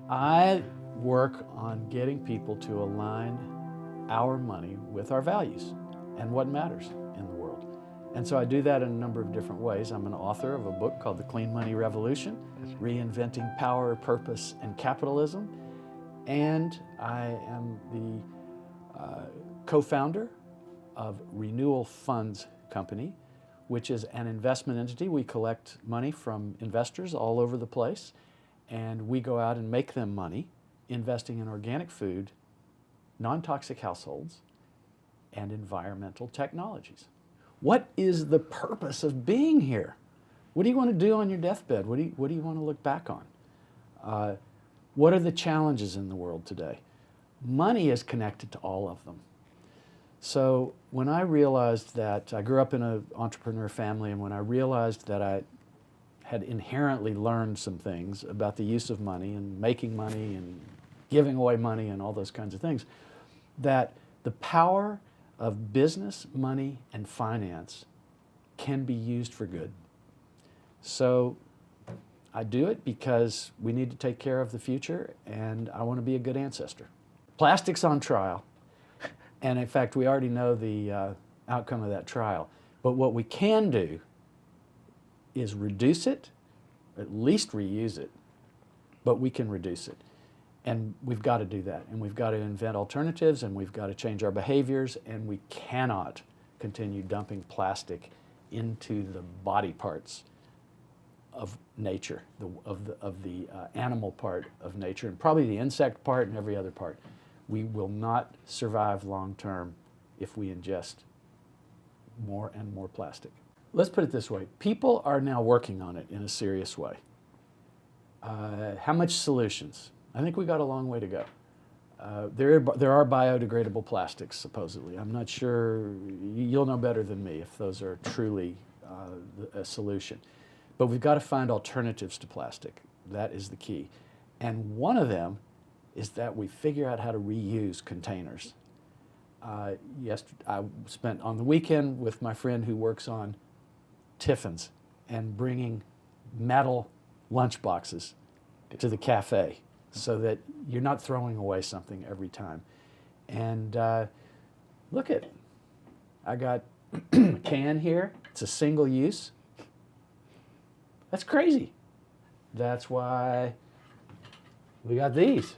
I work on getting people to align our money with our values and what matters in the world. And so I do that in a number of different ways. I'm an author of a book called The Clean Money Revolution, Reinventing Power, Purpose, and Capitalism. And I am the co-founder of Renewal Funds Company, which is an investment entity. We collect money from investors all over the place, and we go out and make them money investing in organic food, non-toxic households, and environmental technologies. What is the purpose of being here? What do you want to do on your deathbed? What do you want to look back on? What are the challenges in the world today? Money is connected to all of them. So when I realized that, I grew up in an entrepreneur family, and when I realized that I had inherently learned some things about the use of money and making money and giving away money and all those kinds of things, that the power of business, money, and finance can be used for good. So I do it because we need to take care of the future, and I want to be a good ancestor. Plastic's on trial, and in fact, we already know the outcome of that trial. But what we can do is reduce it, at least reuse it, but we can reduce it. And we've got to do that, and we've got to invent alternatives, and we've got to change our behaviors, and we cannot continue dumping plastic into the body parts of nature, of the animal part of nature, and probably the insect part and every other part. We will not survive long term if we ingest more and more plastic. Let's put it this way. People are now working on it in a serious way. How much solutions? I think we got a long way to go. There are biodegradable plastics, supposedly. I'm not sure, you'll know better than me if those are truly a solution. But we've got to find alternatives to plastic. That is the key. And one of them is that we figure out how to reuse containers. Yesterday, I spent on the weekend with my friend who works on tiffins and bringing metal lunch boxes to the cafe so that you're not throwing away something every time. And look at, I got a can here. It's a single use. That's crazy. That's why we got these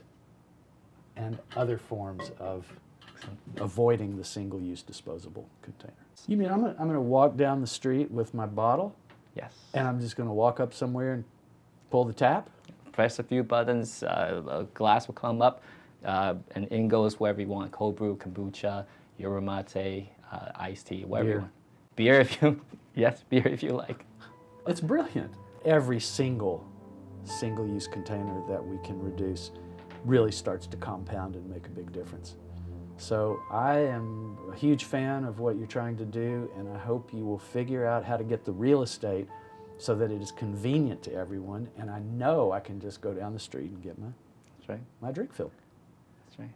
and other forms of avoiding the single-use disposable container. You mean I'm going to walk down the street with my bottle? Yes. And I'm just going to walk up somewhere and pull the tap? Press a few buttons, a glass will come up, and in goes wherever you want, cold brew, kombucha, yerba mate, iced tea, whatever you want. Beer if you, yes, beer if you like. It's brilliant. Every single-use container that we can reduce really starts to compound and make a big difference. So I am a huge fan of what you're trying to do, and I hope you will figure out how to get the real estate so that it is convenient to everyone, and I know I can just go down the street and get my Drinkfill. That's right.